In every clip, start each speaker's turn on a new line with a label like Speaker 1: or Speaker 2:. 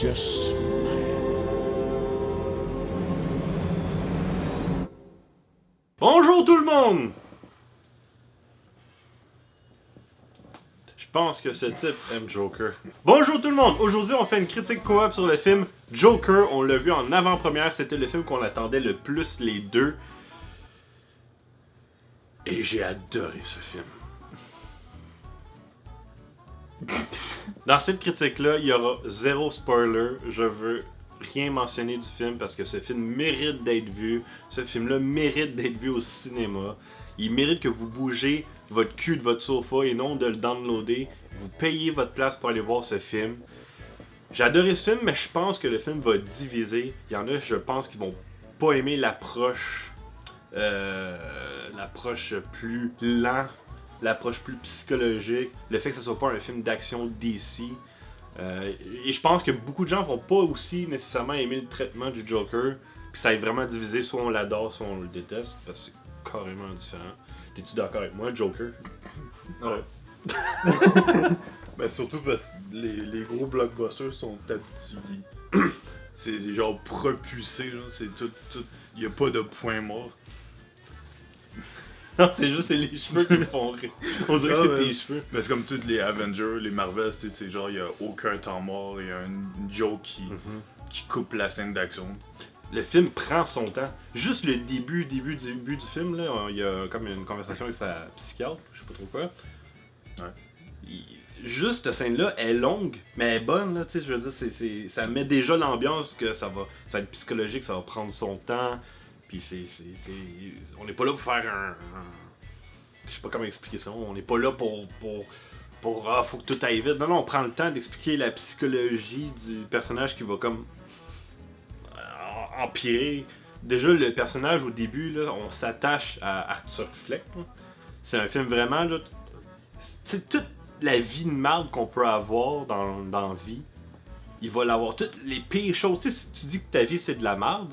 Speaker 1: just smile.
Speaker 2: Bonjour tout le monde! Je pense que ce type aime Joker. Bonjour tout le monde! Aujourd'hui, on fait une critique coop sur le film Joker. On l'a vu en avant-première. C'était le film qu'on attendait le plus les deux. Et j'ai adoré ce film. Dans cette critique-là, il y aura zéro spoiler. Je veux rien mentionner du film parce que ce film mérite d'être vu. Ce film-là mérite d'être vu au cinéma. Il mérite que vous bougez votre cul de votre sofa et non de le downloader. Vous payez votre place pour aller voir ce film. J'ai adoré ce film, mais je pense que le film va diviser. Il y en a, je pense, qui vont pas aimer l'approche plus lente, l'approche plus psychologique, le fait que ce soit pas un film d'action DC. Et je pense que beaucoup de gens vont pas aussi nécessairement aimer le traitement du Joker, puis ça est vraiment divisé, soit on l'adore, soit on le déteste, parce que c'est carrément différent. T'es-tu d'accord avec moi, Joker?
Speaker 3: Ouais. Ben surtout parce que les gros blockbusters sont habitués. C'est genre propulsé, genre, c'est tout. Y a pas de point mort.
Speaker 2: Non, c'est juste les cheveux qui me font rire. On dirait que c'est tes cheveux.
Speaker 3: Mais c'est comme tous les Avengers, les Marvel, c'est genre y a aucun temps mort, y a une joke qui coupe la scène d'action.
Speaker 2: Le film prend son temps. Juste le début du film, là, il y a comme une conversation avec sa psychiatre, je sais pas trop quoi.
Speaker 3: Ouais.
Speaker 2: Juste cette scène-là est longue, mais elle est bonne, là, tu sais, je veux dire, ça met déjà l'ambiance que ça va être psychologique, ça va prendre son temps, puis on n'est pas là pour faire je sais pas comment expliquer ça, on n'est pas là pour faut que tout aille vite. Non, on prend le temps d'expliquer la psychologie du personnage qui va comme empirer. Déjà, le personnage au début, là, on s'attache à Arthur Fleck. Là. C'est un film vraiment, là, c'est toute la vie de merde qu'on peut avoir dans la vie. Il va l'avoir. Toutes les pires choses. Tu sais, si tu dis que ta vie c'est de la merde,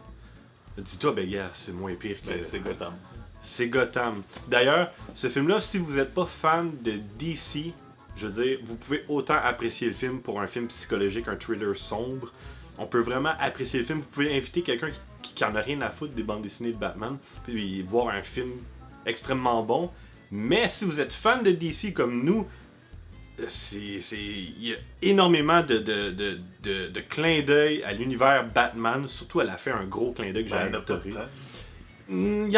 Speaker 2: dis-toi, ben gars, c'est moins pire que...
Speaker 3: C'est Gotham.
Speaker 2: C'est Gotham. D'ailleurs, ce film-là, si vous n'êtes pas fan de DC, je veux dire, vous pouvez autant apprécier le film pour un film psychologique, un thriller sombre. On peut vraiment apprécier le film. Vous pouvez inviter quelqu'un qui en a rien à foutre des bandes dessinées de Batman, puis voir un film extrêmement bon. Mais si vous êtes fan de DC comme nous, il y a énormément de clins d'œil à l'univers Batman. Surtout, elle a fait un gros clin d'œil que j'ai adoré. Il y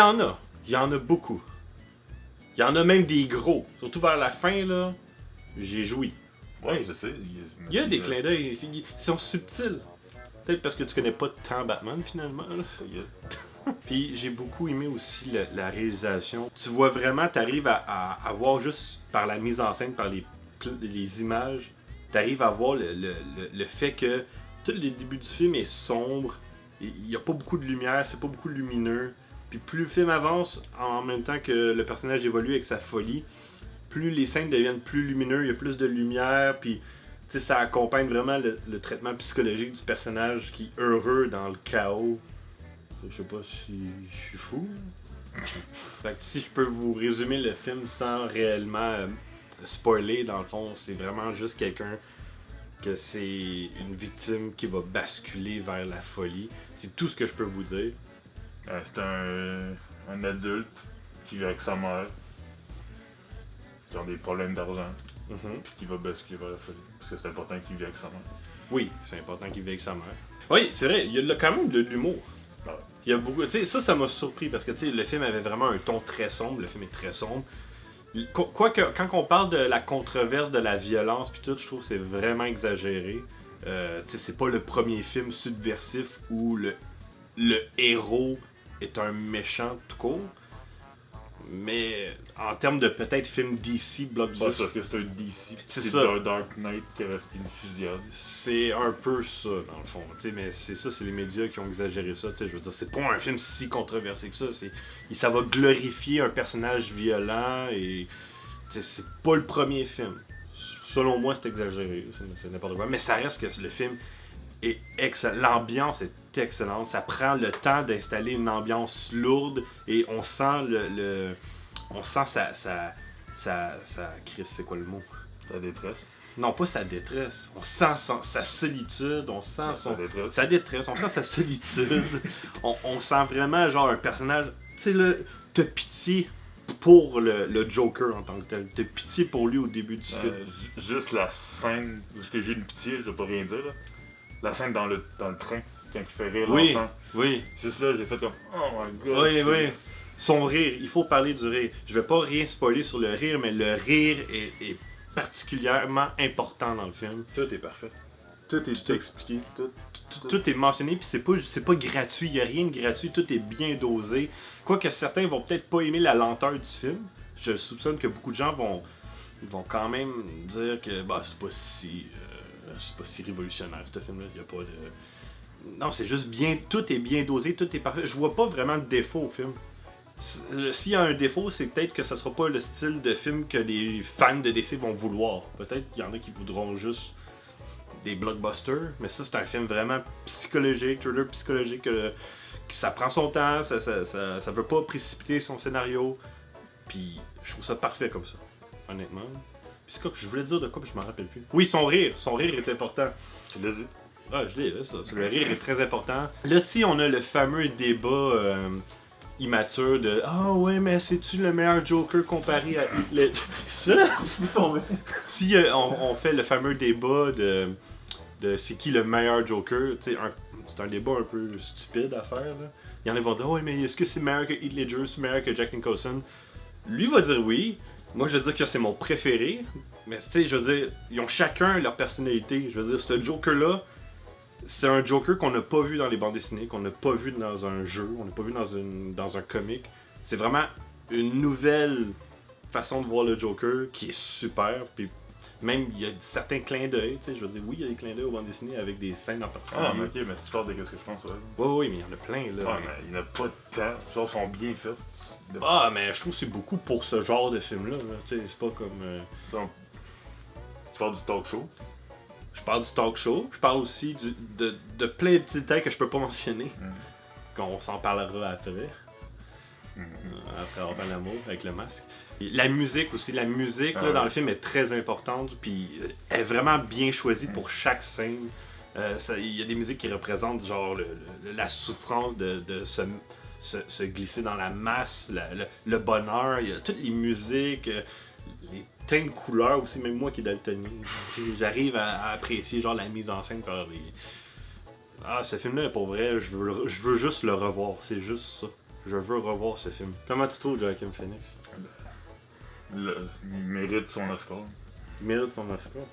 Speaker 2: en a beaucoup. Il y en a même des gros. Surtout vers la fin, là, j'ai joui.
Speaker 3: Ouais, je sais.
Speaker 2: Il y a des clins d'œil. Ils sont subtils. Peut-être parce que tu connais pas tant Batman, finalement. Puis j'ai beaucoup aimé aussi la réalisation. Tu vois vraiment, t'arrives à voir juste par la mise en scène, par les images, t'arrives à voir le fait que tout le début du film est sombre. Il n'y a pas beaucoup de lumière, c'est pas beaucoup lumineux. Puis plus le film avance, en même temps que le personnage évolue avec sa folie, plus les scènes deviennent plus lumineuses, il y a plus de lumière, puis ça accompagne vraiment le traitement psychologique du personnage qui est heureux dans le chaos. Je sais pas si je suis fou. Fait que si je peux vous résumer le film sans réellement spoiler, dans le fond, c'est vraiment juste quelqu'un que c'est une victime qui va basculer vers la folie. C'est tout ce que je peux vous dire.
Speaker 3: C'est un adulte qui vit avec sa mère, qui a des problèmes d'argent, puis qui va basculer vers la folie. Parce que c'est important qu'il vive avec sa mère.
Speaker 2: Oui, c'est important qu'il vive avec sa mère. Oui, c'est vrai, il y a quand même de l'humour.
Speaker 3: Ouais.
Speaker 2: Il y a beaucoup, tu sais, ça m'a surpris parce que tu sais, le film avait vraiment un ton très sombre, le film est très sombre. Quoique, quand on parle de la controverse, de la violence puis tout, je trouve que c'est vraiment exagéré. Tu sais, c'est pas le premier film subversif où le héros est un méchant tout court. Mais en termes de peut-être film DC, blockbuster.
Speaker 3: Juste parce que c'est un DC,
Speaker 2: c'est
Speaker 3: c'est
Speaker 2: ça.
Speaker 3: un Dark Knight qui avait fait une fusillade.
Speaker 2: C'est un peu ça, dans le fond. T'sais, mais c'est ça, c'est les médias qui ont exagéré ça. Je veux dire, c'est pas un film si controversé que ça. Ça va glorifier un personnage violent et c'est pas le premier film. Selon moi, c'est exagéré. C'est n'importe quoi. Mais ça reste que le film est excellent. L'ambiance est excellente. Ça prend le temps d'installer une ambiance lourde et on sent on sent Chris, c'est quoi le mot?
Speaker 3: La détresse.
Speaker 2: Non, pas sa détresse. On sent sa solitude, on sent
Speaker 3: Sa détresse.
Speaker 2: on sent sa solitude. On sent vraiment genre un personnage. Tu sais, là, t'as pitié pour le Joker en tant que tel. T'as pitié pour lui au début du film.
Speaker 3: Juste la scène, parce que j'ai une pitié, je dois pas rien dire, là. La scène dans le train, quand il fait rire
Speaker 2: Oui,
Speaker 3: l'enfant.
Speaker 2: oui.
Speaker 3: Juste là, j'ai fait comme, oh my god.
Speaker 2: Oui, oui. Son rire, il faut parler du rire. Je vais pas rien spoiler sur le rire, mais le rire est particulièrement important dans le film.
Speaker 3: Tout est parfait. Tout est expliqué.
Speaker 2: Tout est mentionné, puis c'est pas gratuit, il y a rien de gratuit, tout est bien dosé. Quoique certains vont peut-être pas aimer la lenteur du film, je soupçonne que beaucoup de gens vont quand même dire que bah, c'est pas si révolutionnaire ce film-là, il y a pas de... Non, c'est juste bien, tout est bien dosé, tout est parfait. Je vois pas vraiment de défaut au film. S'il y a un défaut, c'est peut-être que ça sera pas le style de film que les fans de DC vont vouloir. Peut-être qu'il y en a qui voudront juste des blockbusters, mais ça c'est un film vraiment psychologique, thriller psychologique, que ça prend son temps, ça veut pas précipiter son scénario, puis je trouve ça parfait comme ça, honnêtement. Puis c'est quoi que je voulais dire de quoi, puis je m'en rappelle plus. Oui, son rire est important.
Speaker 3: Tu l'as dit?
Speaker 2: Ah, je l'ai, là, ça. Le rire est très important. Là, si on a le fameux débat immature de ah ouais, mais c'est-tu le meilleur Joker comparé à Heath Ledger? Si on fait le fameux débat de c'est qui le meilleur Joker, c'est un débat un peu stupide à faire. Là. Il y en a qui vont dire ouais, mais est-ce que c'est meilleur que Heath Ledger, c'est meilleur que Jack Nicholson? Lui va dire oui. Moi, je veux dire que c'est mon préféré. Mais tu sais, je veux dire, ils ont chacun leur personnalité. Je veux dire, ce Joker-là, c'est un Joker qu'on n'a pas vu dans les bandes dessinées, qu'on n'a pas vu dans un jeu, on n'a pas vu dans un comic. C'est vraiment une nouvelle façon de voir le Joker qui est super. Puis même, il y a certains clins d'œil. Je veux dire, oui, il y a des clins d'œil aux bandes dessinées avec des scènes en particulier.
Speaker 3: Ah, mais ok, mais tu parles de ce que je pense, ouais.
Speaker 2: Oui, mais il y en a plein, là.
Speaker 3: Ouais, mais il n'y en a pas de temps. Genre, ils sont bien faits.
Speaker 2: Ah, mais je trouve que c'est beaucoup pour ce genre de film-là. Là. C'est pas comme...
Speaker 3: Donc, tu parles du talk show.
Speaker 2: Je parle du talk show. Je parle aussi de plein de petits détails que je peux pas mentionner. Qu'on s'en parlera après. Après avoir fait l'amour avec le masque. Et la musique aussi. La musique là, dans le film est très importante. Puis elle est vraiment bien choisie pour chaque scène. Il y a des musiques qui représentent genre la souffrance de se glisser dans la masse, le bonheur. Il y a toutes les musiques, les teintes de couleurs aussi. Même moi qui est daltonien, j'arrive à apprécier genre la mise en scène par les... Ah, ce film-là, pour vrai, je veux juste le revoir. C'est juste ça. Je veux revoir ce film. Comment tu trouves Joaquin Phoenix?
Speaker 3: Il mérite son Oscar.
Speaker 2: Il mérite son Oscar.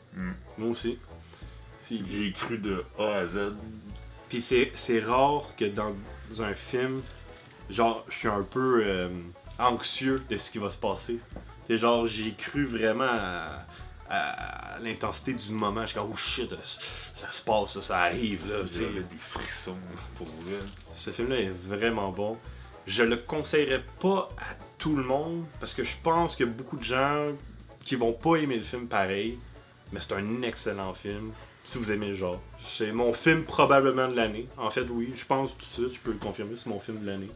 Speaker 2: Moi aussi.
Speaker 3: J'ai cru de A à Z.
Speaker 2: Puis c'est rare que dans un film, genre, je suis un peu anxieux de ce qui va se passer. C'est genre, j'ai cru vraiment à l'intensité du moment. Je suis comme, oh shit, ça se passe, ça arrive là.
Speaker 3: Il y a des frissons pour vrai.
Speaker 2: Ce film-là est vraiment bon. Je le conseillerais pas à tout le monde parce que je pense qu'il y a beaucoup de gens qui vont pas aimer le film pareil. Mais c'est un excellent film si vous aimez le genre. C'est mon film probablement de l'année. En fait, oui, je pense tout de suite, je peux le confirmer, c'est mon film de l'année.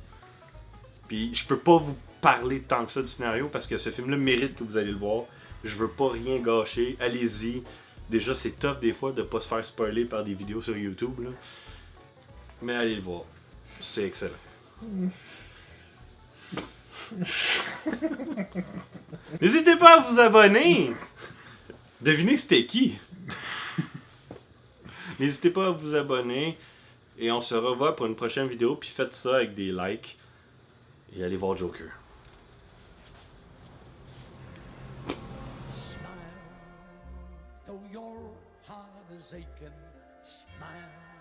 Speaker 2: Puis je peux pas vous parler tant que ça du scénario parce que ce film-là mérite que vous allez le voir. Je veux pas rien gâcher. Allez-y. Déjà, c'est tough des fois de pas se faire spoiler par des vidéos sur YouTube. Là. Mais allez le voir. C'est excellent. N'hésitez pas à vous abonner. Devinez c'était qui. N'hésitez pas à vous abonner. Et on se revoit pour une prochaine vidéo. Puis faites ça avec des likes. Et allez voir Joker.
Speaker 1: Smile, though your heart is aching. Smile.